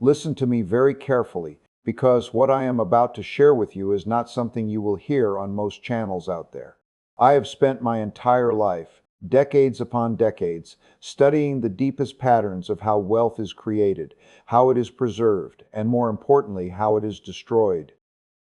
Listen to me very carefully, because what I am about to share with you is not something you will hear on most channels out there. I have spent my entire life, decades upon decades, studying the deepest patterns of how wealth is created, how it is preserved, and more importantly, how it is destroyed.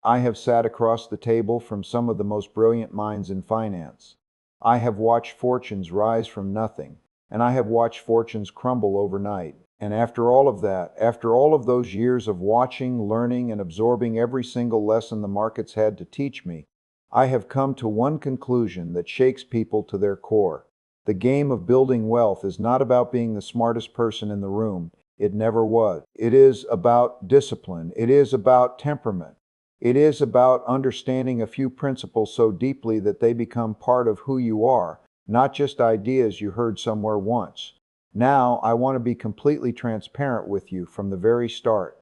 I have sat across the table from some of the most brilliant minds in finance. I have watched fortunes rise from nothing, and I have watched fortunes crumble overnight. And after all of that, after all of those years of watching, learning, and absorbing every single lesson the markets had to teach me, I have come to one conclusion that shakes people to their core. The game of building wealth is not about being the smartest person in the room. It never was. It is about discipline. It is about temperament. It is about understanding a few principles so deeply that they become part of who you are, not just ideas you heard somewhere once. Now, I want to be completely transparent with you from the very start.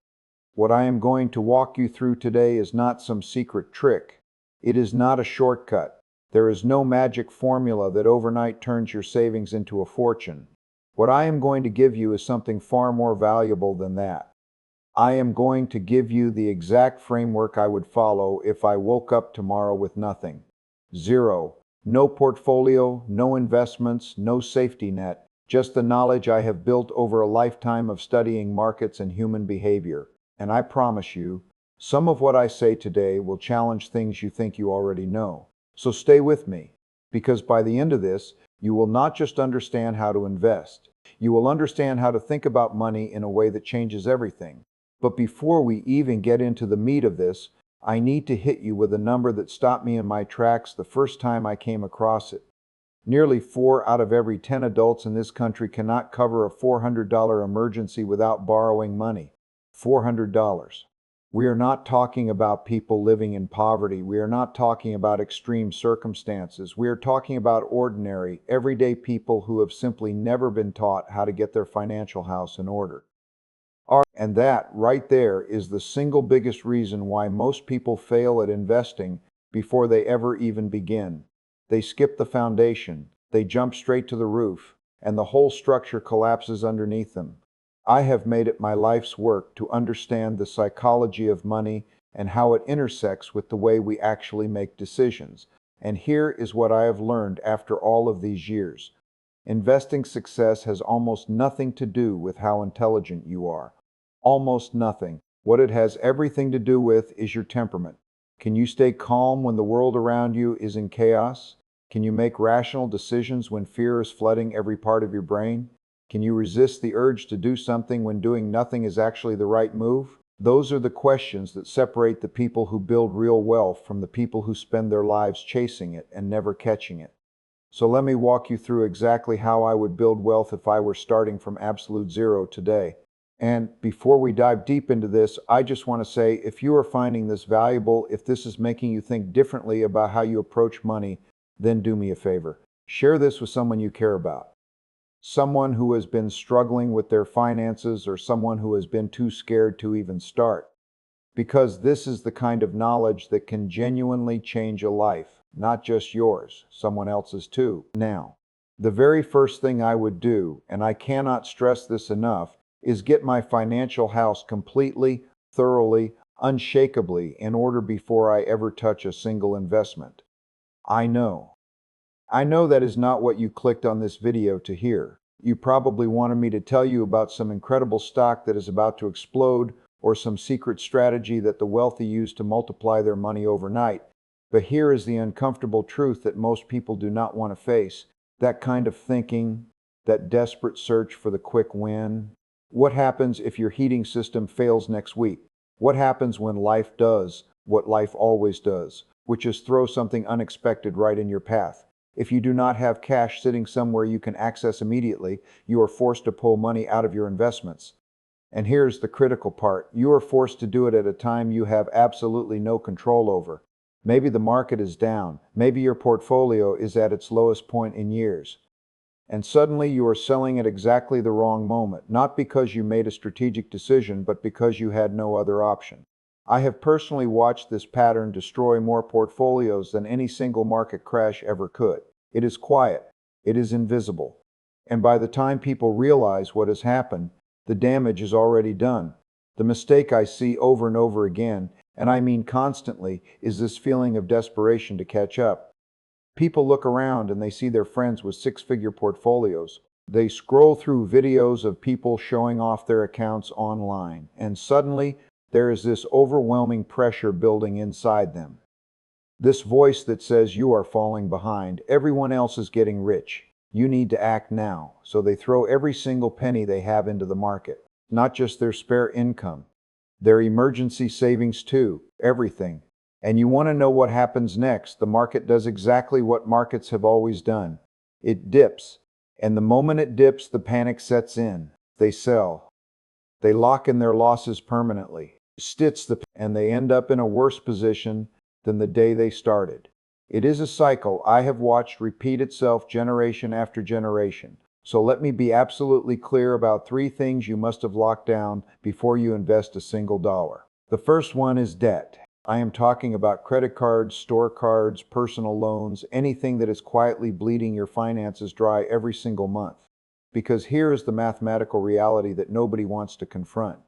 What I am going to walk you through today is not some secret trick. It is not a shortcut. There is no magic formula that overnight turns your savings into a fortune. What I am going to give you is something far more valuable than that. I am going to give you the exact framework I would follow if I woke up tomorrow with nothing. Zero. No portfolio, no investments, no safety net, just the knowledge I have built over a lifetime of studying markets and human behavior. And I promise you, some of what I say today will challenge things you think you already know. So stay with me, because by the end of this, you will not just understand how to invest. You will understand how to think about money in a way that changes everything. But before we even get into the meat of this, I need to hit you with a number that stopped me in my tracks the first time I came across it. Nearly 4 out of every 10 adults in this country cannot cover a $400 emergency without borrowing money. $400. We are not talking about people living in poverty. We are not talking about extreme circumstances. We are talking about ordinary, everyday people who have simply never been taught how to get their financial house in order. And that, right there, is the single biggest reason why most people fail at investing before they ever even begin. They skip the foundation, they jump straight to the roof, and the whole structure collapses underneath them. I have made it my life's work to understand the psychology of money and how it intersects with the way we actually make decisions. And here is what I have learned after all of these years. Investing success has almost nothing to do with how intelligent you are. Almost nothing. What it has everything to do with is your temperament. Can you stay calm when the world around you is in chaos? Can you make rational decisions when fear is flooding every part of your brain? Can you resist the urge to do something when doing nothing is actually the right move? Those are the questions that separate the people who build real wealth from the people who spend their lives chasing it and never catching it. So let me walk you through exactly how I would build wealth if I were starting from absolute zero today. And before we dive deep into this, I just want to say, if you are finding this valuable, if this is making you think differently about how you approach money, then do me a favor. Share this with someone you care about. Someone who has been struggling with their finances or someone who has been too scared to even start. Because this is the kind of knowledge that can genuinely change a life, not just yours, someone else's too. Now, the very first thing I would do, and I cannot stress this enough, is get my financial house completely, thoroughly, unshakably in order before I ever touch a single investment. I know. I know that is not what you clicked on this video to hear. You probably wanted me to tell you about some incredible stock that is about to explode or some secret strategy that the wealthy use to multiply their money overnight. But here is the uncomfortable truth that most people do not want to face. That kind of thinking, that desperate search for the quick win. What happens if your heating system fails next week? What happens when life does what life always does, which is throw something unexpected right in your path? If you do not have cash sitting somewhere you can access immediately, you are forced to pull money out of your investments. And here's the critical part. You are forced to do it at a time you have absolutely no control over. Maybe the market is down. Maybe your portfolio is at its lowest point in years. And suddenly you are selling at exactly the wrong moment, not because you made a strategic decision, but because you had no other option. I have personally watched this pattern destroy more portfolios than any single market crash ever could. It is quiet. It is invisible. And by the time people realize what has happened, the damage is already done. The mistake I see over and over again, and I mean constantly, is this feeling of desperation to catch up. People look around and they see their friends with six-figure portfolios. They scroll through videos of people showing off their accounts online, and suddenly there is this overwhelming pressure building inside them. This voice that says you are falling behind, everyone else is getting rich. You need to act now. So they throw every single penny they have into the market, not just their spare income, their emergency savings too, everything. And you want to know what happens next? The market does exactly what markets have always done. It dips. And the moment it dips, the panic sets in. They sell. They lock in their losses permanently. And they end up in a worse position than the day they started. It is a cycle I have watched repeat itself generation after generation. So let me be absolutely clear about three things you must have locked down before you invest a single dollar. The first one is debt. I am talking about credit cards, store cards, personal loans, anything that is quietly bleeding your finances dry every single month. Because here is the mathematical reality that nobody wants to confront.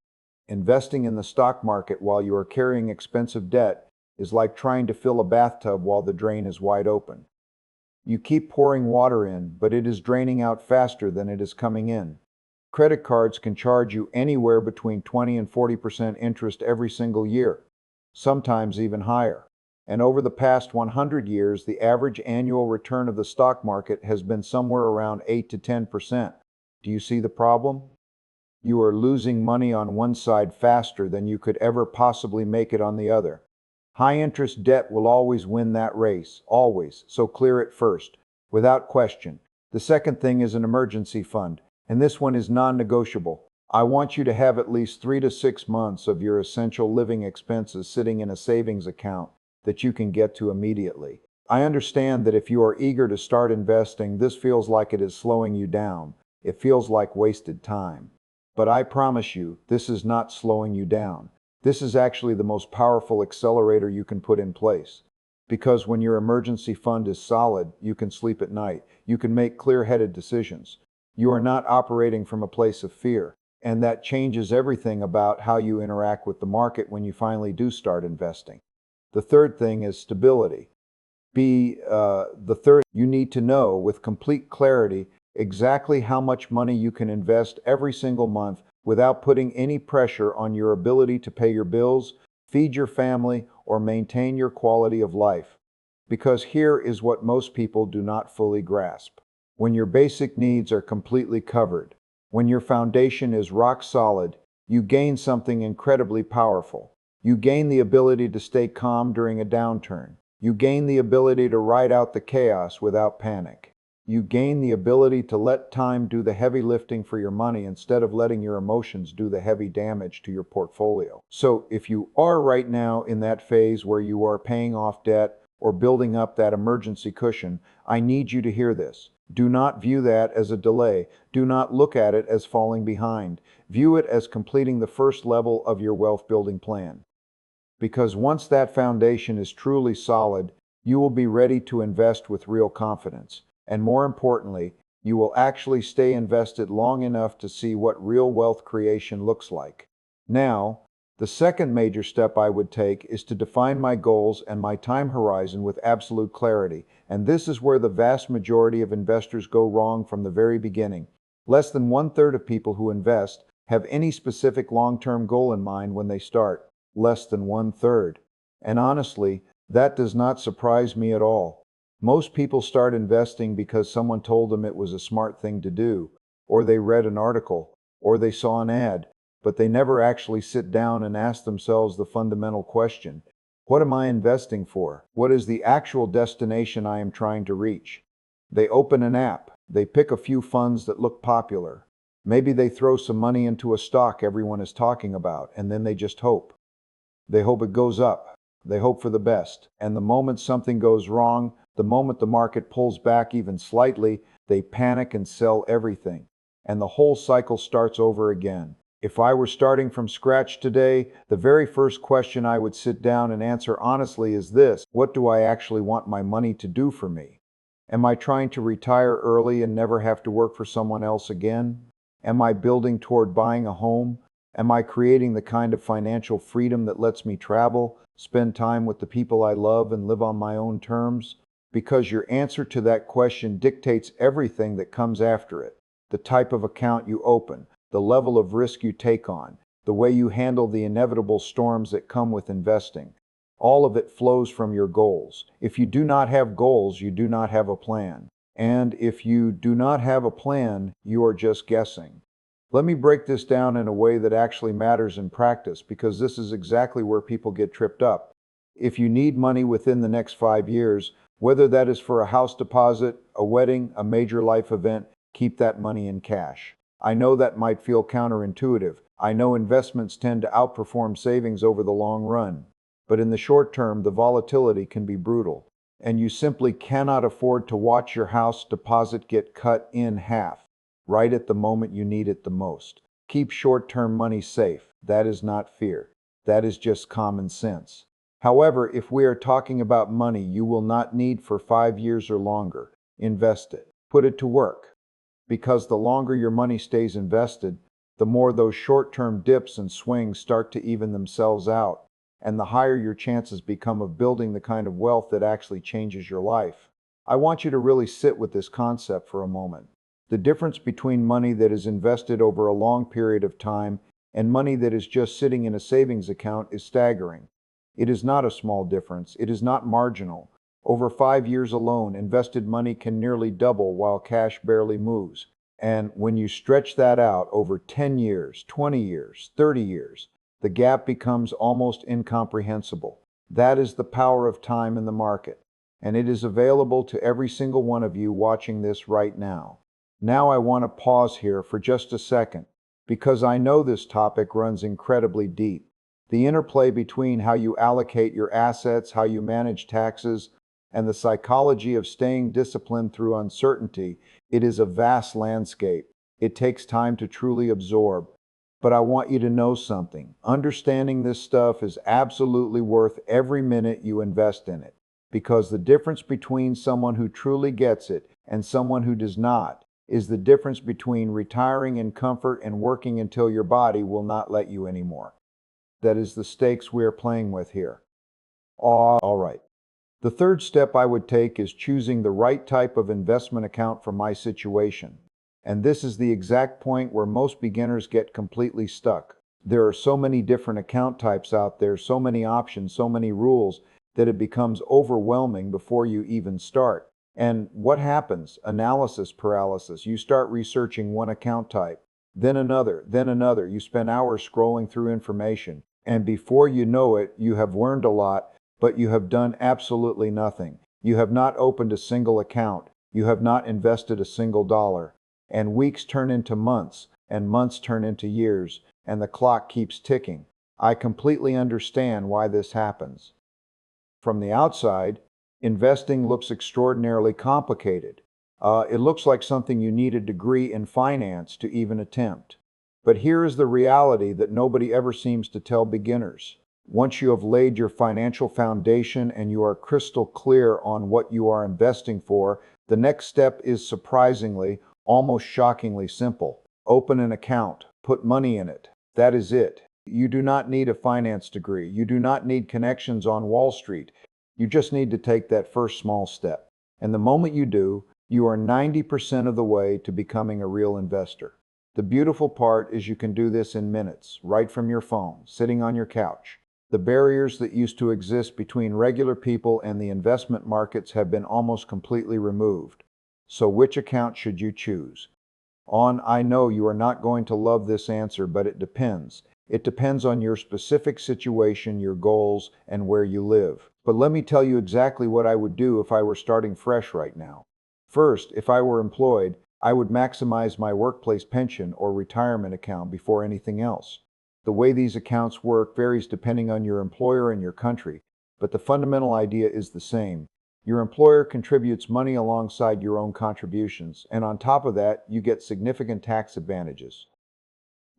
Investing in the stock market while you are carrying expensive debt is like trying to fill a bathtub while the drain is wide open. You keep pouring water in, but it is draining out faster than it is coming in. Credit cards can charge you anywhere between 20 and 40% interest every single year, sometimes even higher. And over the past 100 years, the average annual return of the stock market has been somewhere around 8 to 10%. Do you see the problem? You are losing money on one side faster than you could ever possibly make it on the other. High-interest debt will always win that race, always, so clear it first, without question. The second thing is an emergency fund, and this one is non-negotiable. I want you to have at least 3 to 6 months of your essential living expenses sitting in a savings account that you can get to immediately. I understand that if you are eager to start investing, this feels like it is slowing you down. It feels like wasted time. But I promise you, this is not slowing you down. This is actually the most powerful accelerator you can put in place. Because when your emergency fund is solid, you can sleep at night. You can make clear-headed decisions. You are not operating from a place of fear. And that changes everything about how you interact with the market when you finally do start investing. The third thing is stability. You need to know with complete clarity exactly how much money you can invest every single month without putting any pressure on your ability to pay your bills, feed your family, or maintain your quality of life. Because here is what most people do not fully grasp. When your basic needs are completely covered, when your foundation is rock solid, you gain something incredibly powerful. You gain the ability to stay calm during a downturn. You gain the ability to ride out the chaos without panic. You gain the ability to let time do the heavy lifting for your money instead of letting your emotions do the heavy damage to your portfolio. So if you are right now in that phase where you are paying off debt or building up that emergency cushion, I need you to hear this. Do not view that as a delay. Do not look at it as falling behind. View it as completing the first level of your wealth building plan. Because once that foundation is truly solid, you will be ready to invest with real confidence. And more importantly, you will actually stay invested long enough to see what real wealth creation looks like. Now, the second major step I would take is to define my goals and my time horizon with absolute clarity. And this is where the vast majority of investors go wrong from the very beginning. Less than 1/3 of people who invest have any specific long-term goal in mind when they start. Less than 1/3. And honestly, that does not surprise me at all. Most people start investing because someone told them it was a smart thing to do, or they read an article, or they saw an ad, but they never actually sit down and ask themselves the fundamental question: what am I investing for? What is the actual destination I am trying to reach? They open an app, they pick a few funds that look popular. Maybe they throw some money into a stock everyone is talking about, and then they just hope. They hope it goes up. They hope for the best. And the moment something goes wrong, the moment the market pulls back even slightly, they panic and sell everything. And the whole cycle starts over again. If I were starting from scratch today, the very first question I would sit down and answer honestly is this: what do I actually want my money to do for me? Am I trying to retire early and never have to work for someone else again? Am I building toward buying a home, Am I creating the kind of financial freedom that lets me travel, spend time with the people I love, and live on my own terms? Because your answer to that question dictates everything that comes after it. The type of account you open, the level of risk you take on, the way you handle the inevitable storms that come with investing. All of it flows from your goals. If you do not have goals, you do not have a plan. And if you do not have a plan, you are just guessing. Let me break this down in a way that actually matters in practice, because this is exactly where people get tripped up. If you need money within the next 5 years, whether that is for a house deposit, a wedding, a major life event, keep that money in cash. I know that might feel counterintuitive. I know investments tend to outperform savings over the long run. But in the short term, the volatility can be brutal, and you simply cannot afford to watch your house deposit get cut in half right at the moment you need it the most. Keep short-term money safe. That is not fear. That is just common sense. However, if we are talking about money you will not need for 5 years or longer, invest it. Put it to work. Because the longer your money stays invested, the more those short-term dips and swings start to even themselves out, and the higher your chances become of building the kind of wealth that actually changes your life. I want you to really sit with this concept for a moment. The difference between money that is invested over a long period of time and money that is just sitting in a savings account is staggering. It is not a small difference. It is not marginal. Over 5 years alone, invested money can nearly double while cash barely moves. And when you stretch that out over 10 years, 20 years, 30 years, the gap becomes almost incomprehensible. That is the power of time in the market, and it is available to every single one of you watching this right now. Now I want to pause here for just a second, because I know this topic runs incredibly deep. The interplay between how you allocate your assets, how you manage taxes, and the psychology of staying disciplined through uncertainty, it is a vast landscape. It takes time to truly absorb. But I want you to know something. Understanding this stuff is absolutely worth every minute you invest in it, because the difference between someone who truly gets it and someone who does not is the difference between retiring in comfort and working until your body will not let you anymore. That is the stakes we are playing with here. All right. The third step I would take is choosing the right type of investment account for my situation. And this is the exact point where most beginners get completely stuck. There are so many different account types out there, so many options, so many rules, that it becomes overwhelming before you even start. And what happens? Analysis paralysis. You start researching one account type, then another, then another. You spend hours scrolling through information, and before you know it, you have learned a lot, but you have done absolutely nothing. You have not opened a single account. You have not invested a single dollar. And weeks turn into months, and months turn into years, and the clock keeps ticking. I completely understand why this happens. From the outside, investing looks extraordinarily complicated. It looks like something you need a degree in finance to even attempt. But here is the reality that nobody ever seems to tell beginners. Once you have laid your financial foundation and you are crystal clear on what you are investing for, the next step is surprisingly, almost shockingly simple. Open an account. Put money in it. That is it. You do not need a finance degree. You do not need connections on Wall Street. You just need to take that first small step. And the moment you do, you are 90% of the way to becoming a real investor. The beautiful part is you can do this in minutes, right from your phone, sitting on your couch. The barriers that used to exist between regular people and the investment markets have been almost completely removed. So which account should you choose? I know you are not going to love this answer, but it depends. It depends on your specific situation, your goals, and where you live. But let me tell you exactly what I would do if I were starting fresh right now. First, if I were employed, I would maximize my workplace pension or retirement account before anything else. The way these accounts work varies depending on your employer and your country, but the fundamental idea is the same. Your employer contributes money alongside your own contributions, and on top of that, you get significant tax advantages.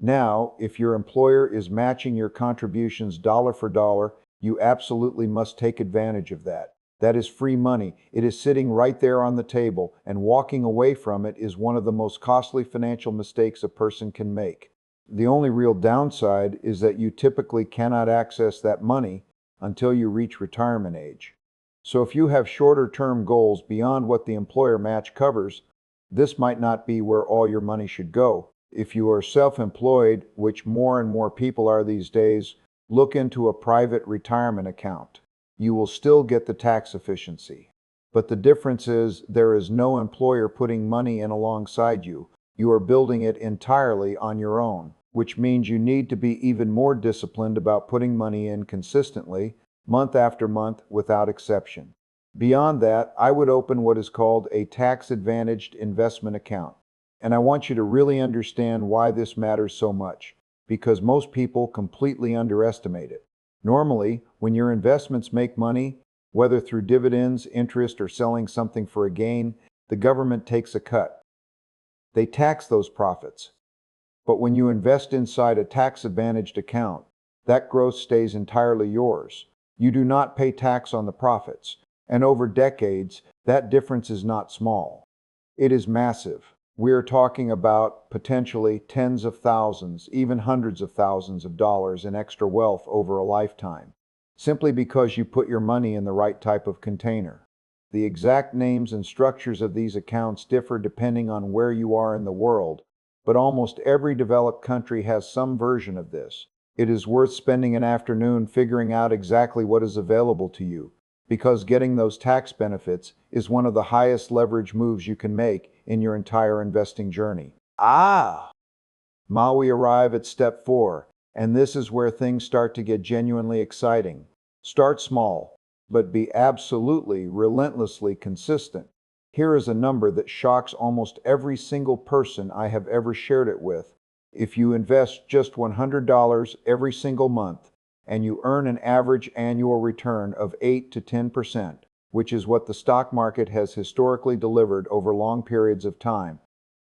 Now, if your employer is matching your contributions dollar for dollar, you absolutely must take advantage of that. That is free money. It is sitting right there on the table, and walking away from it is one of the most costly financial mistakes a person can make. The only real downside is that you typically cannot access that money until you reach retirement age. So if you have shorter-term goals beyond what the employer match covers, this might not be where all your money should go. If you are self-employed, which more and more people are these days, look into a private retirement account. You will still get the tax efficiency. But the difference is there is no employer putting money in alongside you. You are building it entirely on your own, which means you need to be even more disciplined about putting money in consistently, month after month, without exception. Beyond that, I would open what is called a tax-advantaged investment account. And I want you to really understand why this matters so much, because most people completely underestimate it. Normally, when your investments make money, whether through dividends, interest, or selling something for a gain, the government takes a cut. They tax those profits. But when you invest inside a tax-advantaged account, that growth stays entirely yours. You do not pay tax on the profits, and over decades, that difference is not small. It is massive. We are talking about potentially tens of thousands, even hundreds of thousands of dollars in extra wealth over a lifetime, simply because you put your money in the right type of container. The exact names and structures of these accounts differ depending on where you are in the world, but almost every developed country has some version of this. It is worth spending an afternoon figuring out exactly what is available to you, because getting those tax benefits is one of the highest leverage moves you can make in your entire investing journey. Now we arrive at step 4, and this is where things start to get genuinely exciting. Start small, but be absolutely, relentlessly consistent. Here is a number that shocks almost every single person I have ever shared it with. If you invest just $100 every single month, and you earn an average annual return of 8 to 10%, which is what the stock market has historically delivered over long periods of time,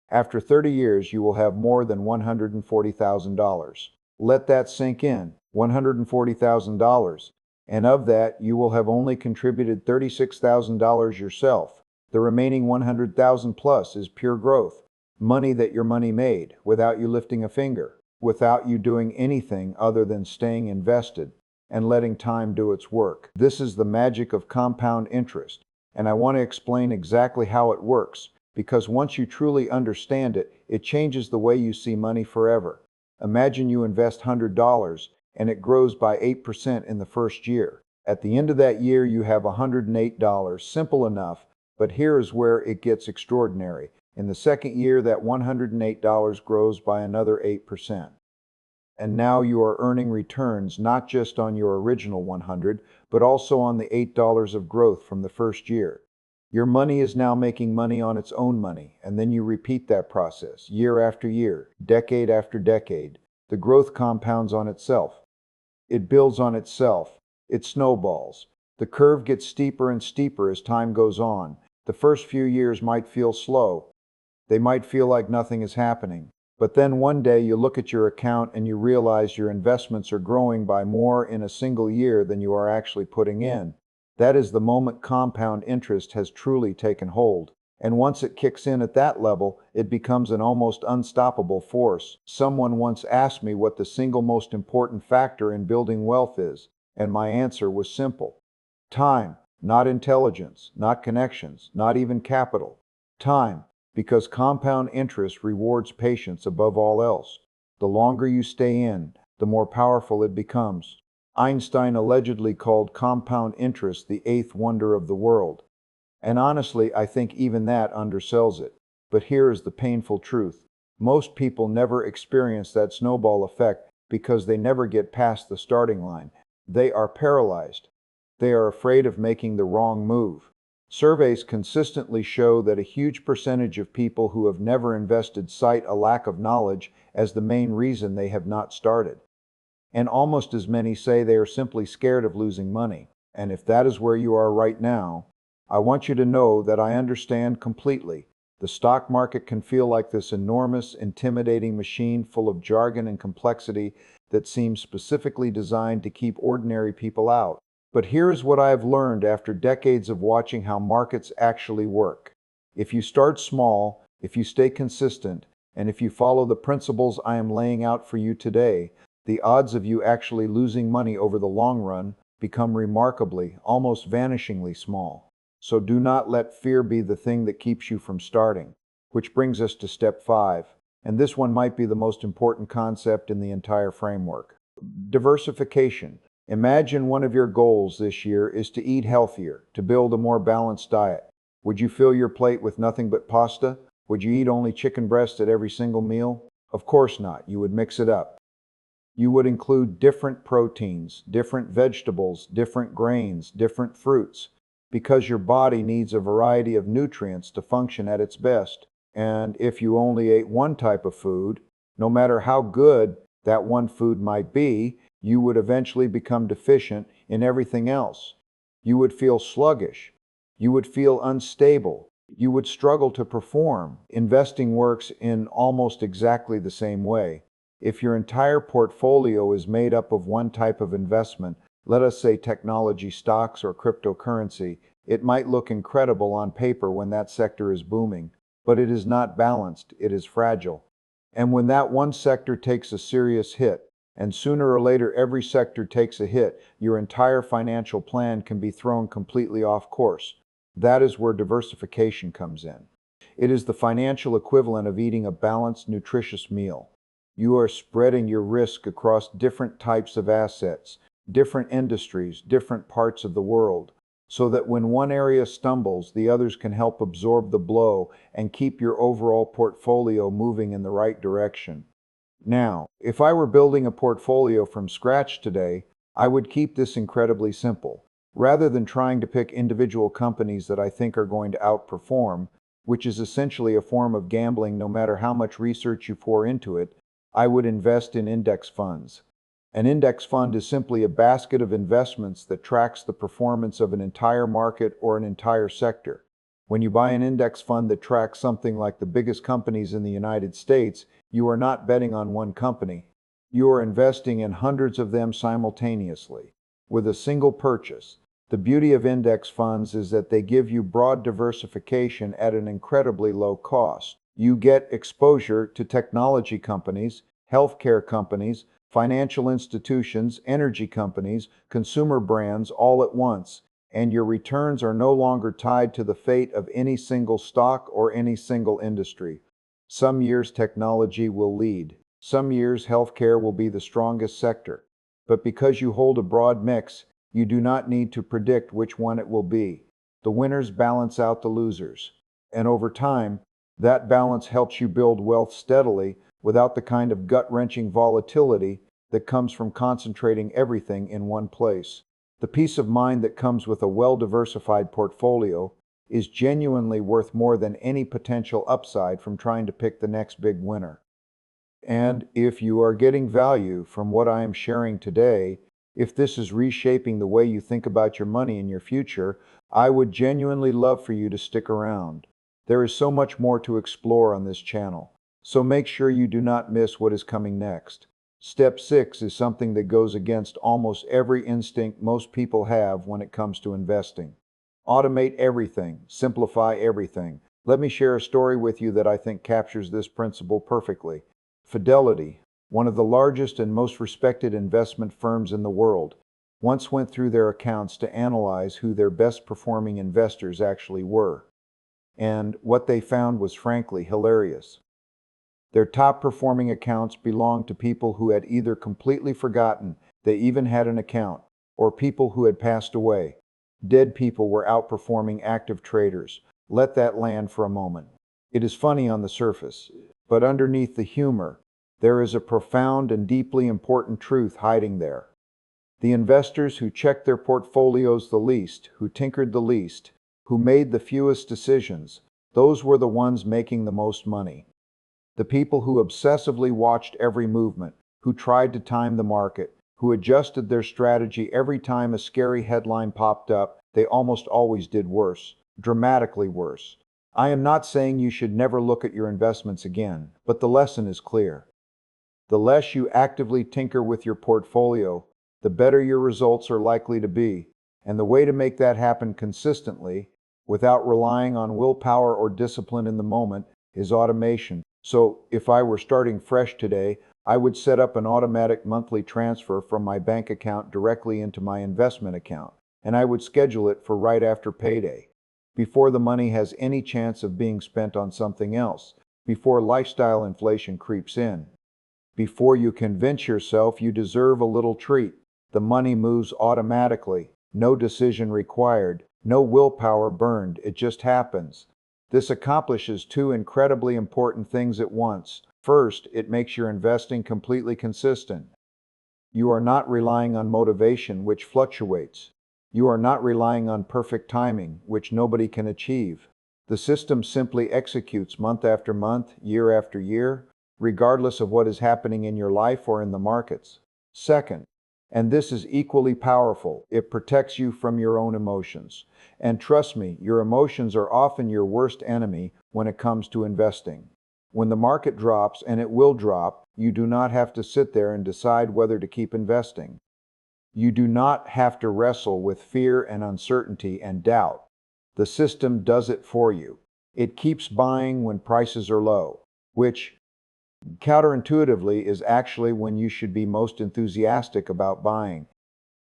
after 30 years you will have more than $140,000. Let that sink in, $140,000. And of that, you will have only contributed $36,000 yourself. The remaining $100,000 plus is pure growth. Money that your money made, without you lifting a finger, without you doing anything other than staying invested and letting time do its work. This is the magic of compound interest, and I want to explain exactly how it works, because once you truly understand it, it changes the way you see money forever. Imagine you invest $100 and it grows by 8% in the first year. At the end of that year, you have $108. Simple enough, but here is where it gets extraordinary. In the second year, that $108 grows by another 8%. And now you are earning returns not just on your original $100, but also on the $8 of growth from the first year. Your money is now making money on its own money, and then you repeat that process year after year, decade after decade. The growth compounds on itself. It builds on itself. It snowballs. The curve gets steeper and steeper as time goes on. The first few years might feel slow. They might feel like nothing is happening. But then one day you look at your account and you realize your investments are growing by more in a single year than you are actually putting in. That is the moment compound interest has truly taken hold. And once it kicks in at that level, it becomes an almost unstoppable force. Someone once asked me what the single most important factor in building wealth is, and my answer was simple. Time, not intelligence, not connections, not even capital. Time, because compound interest rewards patience above all else. The longer you stay in, the more powerful it becomes. Einstein allegedly called compound interest the eighth wonder of the world. And honestly, I think even that undersells it. But here is the painful truth. Most people never experience that snowball effect because they never get past the starting line. They are paralyzed. They are afraid of making the wrong move. Surveys consistently show that a huge percentage of people who have never invested cite a lack of knowledge as the main reason they have not started. And almost as many say they are simply scared of losing money. And if that is where you are right now, I want you to know that I understand completely. The stock market can feel like this enormous, intimidating machine full of jargon and complexity that seems specifically designed to keep ordinary people out. But here is what I have learned after decades of watching how markets actually work. If you start small, if you stay consistent, And if you follow the principles I am laying out for you today, the odds of you actually losing money over the long run become remarkably, almost vanishingly small. So do not let fear be the thing that keeps you from starting. Which brings us to step 5, and this one might be the most important concept in the entire framework. Diversification. Imagine one of your goals this year is to eat healthier, to build a more balanced diet. Would you fill your plate with nothing but pasta? Would you eat only chicken breast at every single meal? Of course not. You would mix it up. You would include different proteins, different vegetables, different grains, different fruits, because your body needs a variety of nutrients to function at its best. And if you only ate one type of food, no matter how good that one food might be, you would eventually become deficient in everything else. You would feel sluggish. You would feel unstable. You would struggle to perform. Investing works in almost exactly the same way. If your entire portfolio is made up of one type of investment, let us say technology stocks or cryptocurrency, it might look incredible on paper when that sector is booming, but it is not balanced, it is fragile. And when that one sector takes a serious hit, and sooner or later every sector takes a hit, your entire financial plan can be thrown completely off course. That is where diversification comes in. It is the financial equivalent of eating a balanced, nutritious meal. You are spreading your risk across different types of assets, different industries, different parts of the world, so that when one area stumbles, the others can help absorb the blow and keep your overall portfolio moving in the right direction. Now, if I were building a portfolio from scratch today, I would keep this incredibly simple. Rather than trying to pick individual companies that I think are going to outperform, which is essentially a form of gambling no matter how much research you pour into it, I would invest in index funds. An index fund is simply a basket of investments that tracks the performance of an entire market or an entire sector. When you buy an index fund that tracks something like the biggest companies in the United States, you are not betting on one company. You are investing in hundreds of them simultaneously, with a single purchase. The beauty of index funds is that they give you broad diversification at an incredibly low cost. You get exposure to technology companies, healthcare companies, financial institutions, energy companies, consumer brands all at once, and your returns are no longer tied to the fate of any single stock or any single industry. Some years technology will lead. Some years healthcare will be the strongest sector. But because you hold a broad mix, you do not need to predict which one it will be. The winners balance out the losers. And over time, that balance helps you build wealth steadily without the kind of gut-wrenching volatility that comes from concentrating everything in one place. The peace of mind that comes with a well-diversified portfolio is genuinely worth more than any potential upside from trying to pick the next big winner. And if you are getting value from what I am sharing today, if this is reshaping the way you think about your money in your future, I would genuinely love for you to stick around. There is so much more to explore on this channel, so make sure you do not miss what is coming next. Step 6 is something that goes against almost every instinct most people have when it comes to investing. Automate everything, simplify everything. Let me share a story with you that I think captures this principle perfectly. Fidelity, one of the largest and most respected investment firms in the world, once went through their accounts to analyze who their best performing investors actually were. And what they found was frankly hilarious. Their top performing accounts belonged to people who had either completely forgotten they even had an account, or people who had passed away. Dead people were outperforming active traders. Let that land for a moment. It is funny on the surface, but underneath the humor, there is a profound and deeply important truth hiding there. The investors who checked their portfolios the least, who tinkered the least, who made the fewest decisions, those were the ones making the most money. The people who obsessively watched every movement, who tried to time the market, who adjusted their strategy every time a scary headline popped up, they almost always did worse, dramatically worse. I am not saying you should never look at your investments again, but the lesson is clear. The less you actively tinker with your portfolio, the better your results are likely to be. And the way to make that happen consistently, without relying on willpower or discipline in the moment, is automation. So if I were starting fresh today, I would set up an automatic monthly transfer from my bank account directly into my investment account, and I would schedule it for right after payday, before the money has any chance of being spent on something else, before lifestyle inflation creeps in. Before you convince yourself you deserve a little treat, the money moves automatically, no decision required, no willpower burned, it just happens. This accomplishes two incredibly important things at once. First, it makes your investing completely consistent. You are not relying on motivation, which fluctuates. You are not relying on perfect timing, which nobody can achieve. The system simply executes month after month, year after year, regardless of what is happening in your life or in the markets. Second, and this is equally powerful, it protects you from your own emotions. And trust me, your emotions are often your worst enemy when it comes to investing. When the market drops, and it will drop, you do not have to sit there and decide whether to keep investing. You do not have to wrestle with fear and uncertainty and doubt. The system does it for you. It keeps buying when prices are low, which, counterintuitively, is actually when you should be most enthusiastic about buying,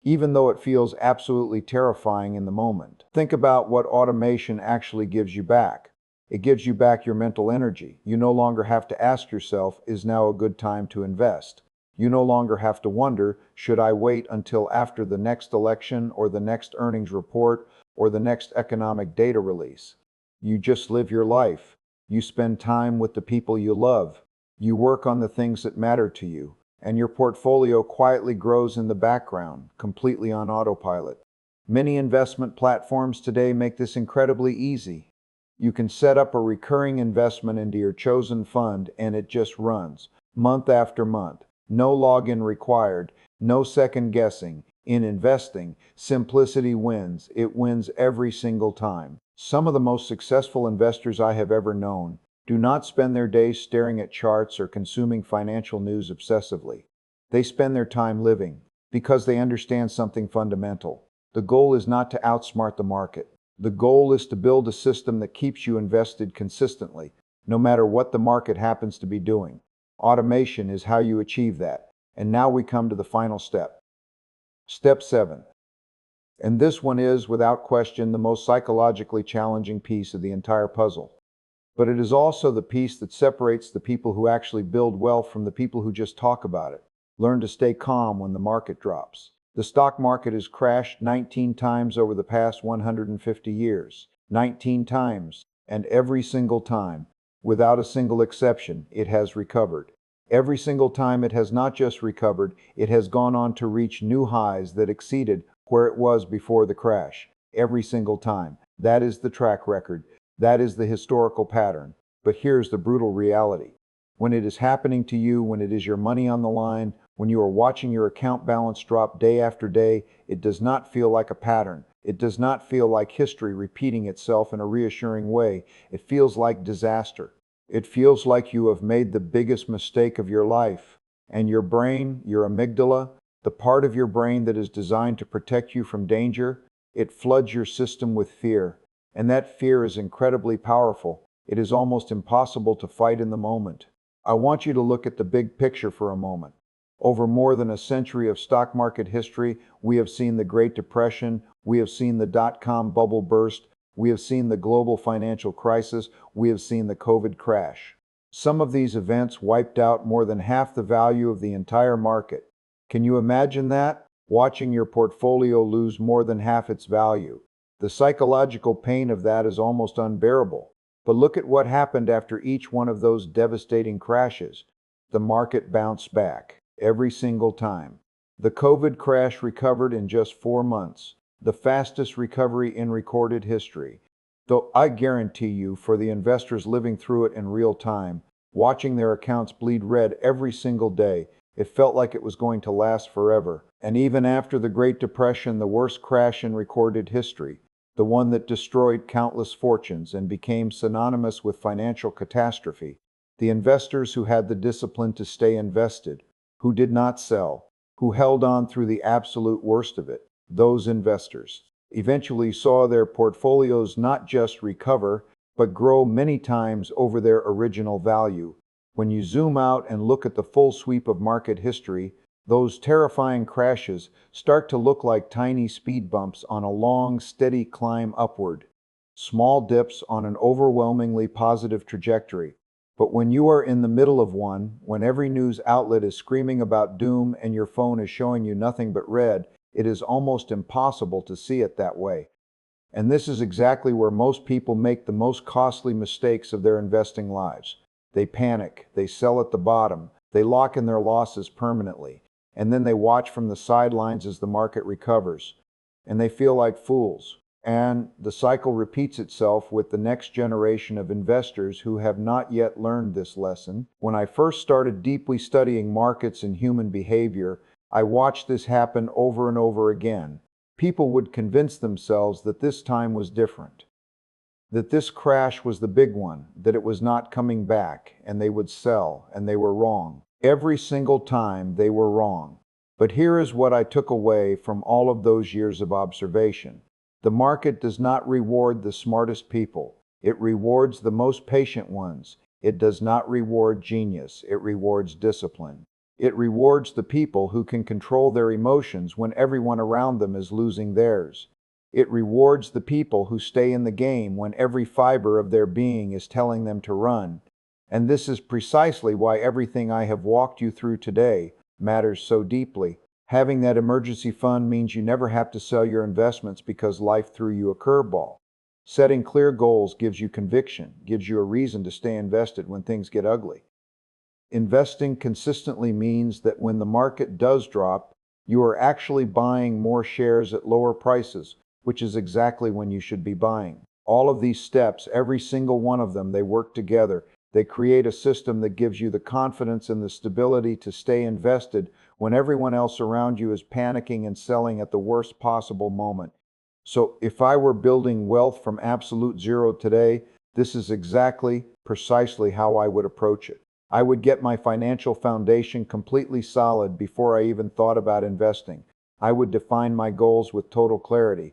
even though it feels absolutely terrifying in the moment. Think about what automation actually gives you back. It gives you back your mental energy. You no longer have to ask yourself, is now a good time to invest? You no longer have to wonder, should I wait until after the next election or the next earnings report or the next economic data release? You just live your life. You spend time with the people you love. You work on the things that matter to you, and your portfolio quietly grows in the background, completely on autopilot. Many investment platforms today make this incredibly easy. You can set up a recurring investment into your chosen fund and it just runs, month after month. No login required, no second guessing. In investing, simplicity wins. It wins every single time. Some of the most successful investors I have ever known do not spend their days staring at charts or consuming financial news obsessively. They spend their time living, because they understand something fundamental. The goal is not to outsmart the market. The goal is to build a system that keeps you invested consistently, no matter what the market happens to be doing. Automation is how you achieve that. And now we come to the final step. Step 7. And this one is, without question, the most psychologically challenging piece of the entire puzzle. But it is also the piece that separates the people who actually build wealth from the people who just talk about it. Learn to stay calm when the market drops. The stock market has crashed 19 times over the past 150 years. 19 times. And every single time, without a single exception, it has recovered. Every single time it has not just recovered, it has gone on to reach new highs that exceeded where it was before the crash. Every single time. That is the track record. That is the historical pattern. But here's the brutal reality. When it is happening to you, when it is your money on the line, when you are watching your account balance drop day after day, it does not feel like a pattern. It does not feel like history repeating itself in a reassuring way. It feels like disaster. It feels like you have made the biggest mistake of your life. And your brain, your amygdala, the part of your brain that is designed to protect you from danger, it floods your system with fear. And that fear is incredibly powerful. It is almost impossible to fight in the moment. I want you to look at the big picture for a moment. Over more than a century of stock market history, we have seen the Great Depression, we have seen the dot-com bubble burst, we have seen the global financial crisis, we have seen the COVID crash. Some of these events wiped out more than half the value of the entire market. Can you imagine that? Watching your portfolio lose more than half its value. The psychological pain of that is almost unbearable. But look at what happened after each one of those devastating crashes. The market bounced back, every single time. The COVID crash recovered in just 4 months, the fastest recovery in recorded history. Though I guarantee you, for the investors living through it in real time, watching their accounts bleed red every single day, it felt like it was going to last forever. And even after the Great Depression, the worst crash in recorded history, the one that destroyed countless fortunes and became synonymous with financial catastrophe, the investors who had the discipline to stay invested, who did not sell, who held on through the absolute worst of it, those investors eventually saw their portfolios not just recover, but grow many times over their original value. When you zoom out and look at the full sweep of market history, those terrifying crashes start to look like tiny speed bumps on a long, steady climb upward, small dips on an overwhelmingly positive trajectory. But when you are in the middle of one, when every news outlet is screaming about doom and your phone is showing you nothing but red, it is almost impossible to see it that way. And this is exactly where most people make the most costly mistakes of their investing lives. They panic, they sell at the bottom, they lock in their losses permanently, and then they watch from the sidelines as the market recovers. And they feel like fools. And the cycle repeats itself with the next generation of investors who have not yet learned this lesson. When I first started deeply studying markets and human behavior, I watched this happen over and over again. People would convince themselves that this time was different, that this crash was the big one, that it was not coming back, and they would sell, and they were wrong. Every single time they were wrong. But here is what I took away from all of those years of observation. The market does not reward the smartest people. It rewards the most patient ones. It does not reward genius. It rewards discipline. It rewards the people who can control their emotions when everyone around them is losing theirs. It rewards the people who stay in the game when every fiber of their being is telling them to run. And this is precisely why everything I have walked you through today matters so deeply. Having that emergency fund means you never have to sell your investments because life threw you a curveball. Setting clear goals gives you conviction, gives you a reason to stay invested when things get ugly. Investing consistently means that when the market does drop, you are actually buying more shares at lower prices, which is exactly when you should be buying. All of these steps, every single one of them, they work together. They create a system that gives you the confidence and the stability to stay invested when everyone else around you is panicking and selling at the worst possible moment. So if I were building wealth from absolute zero today, this is precisely how I would approach it. I would get my financial foundation completely solid before I even thought about investing. I would define my goals with total clarity.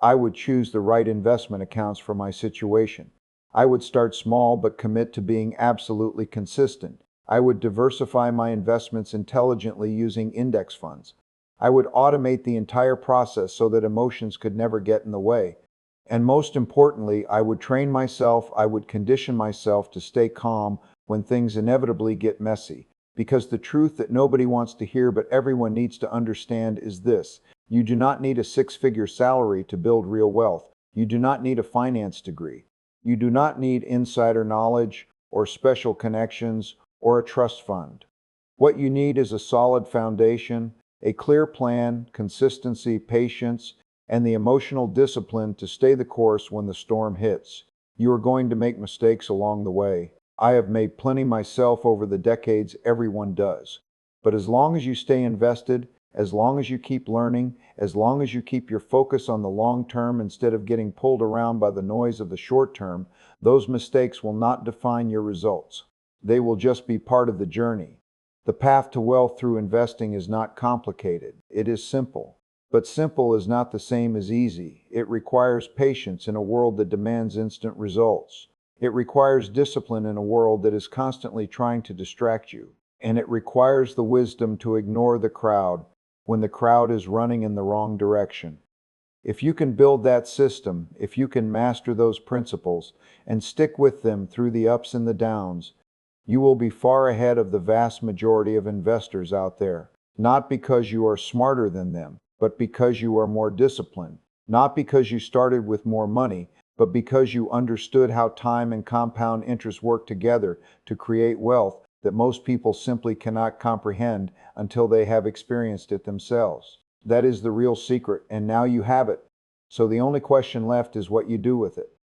I would choose the right investment accounts for my situation. I would start small but commit to being absolutely consistent. I would diversify my investments intelligently using index funds. I would automate the entire process so that emotions could never get in the way. And most importantly, I would train myself, I would condition myself to stay calm when things inevitably get messy. Because the truth that nobody wants to hear but everyone needs to understand is this: you do not need a six-figure salary to build real wealth. You do not need a finance degree. You do not need insider knowledge or special connections or a trust fund. What you need is a solid foundation, a clear plan, consistency, patience, and the emotional discipline to stay the course when the storm hits. You are going to make mistakes along the way. I have made plenty myself over the decades, everyone does. But as long as you stay invested, as long as you keep learning, as long as you keep your focus on the long term instead of getting pulled around by the noise of the short term, those mistakes will not define your results. They will just be part of the journey. The path to wealth through investing is not complicated. It is simple. But simple is not the same as easy. It requires patience in a world that demands instant results. It requires discipline in a world that is constantly trying to distract you. And it requires the wisdom to ignore the crowd when the crowd is running in the wrong direction. If you can build that system, if you can master those principles and stick with them through the ups and the downs, you will be far ahead of the vast majority of investors out there. Not because you are smarter than them, but because you are more disciplined. Not because you started with more money, but because you understood how time and compound interest work together to create wealth that most people simply cannot comprehend until they have experienced it themselves. That is the real secret, and now you have it. So the only question left is what you do with it.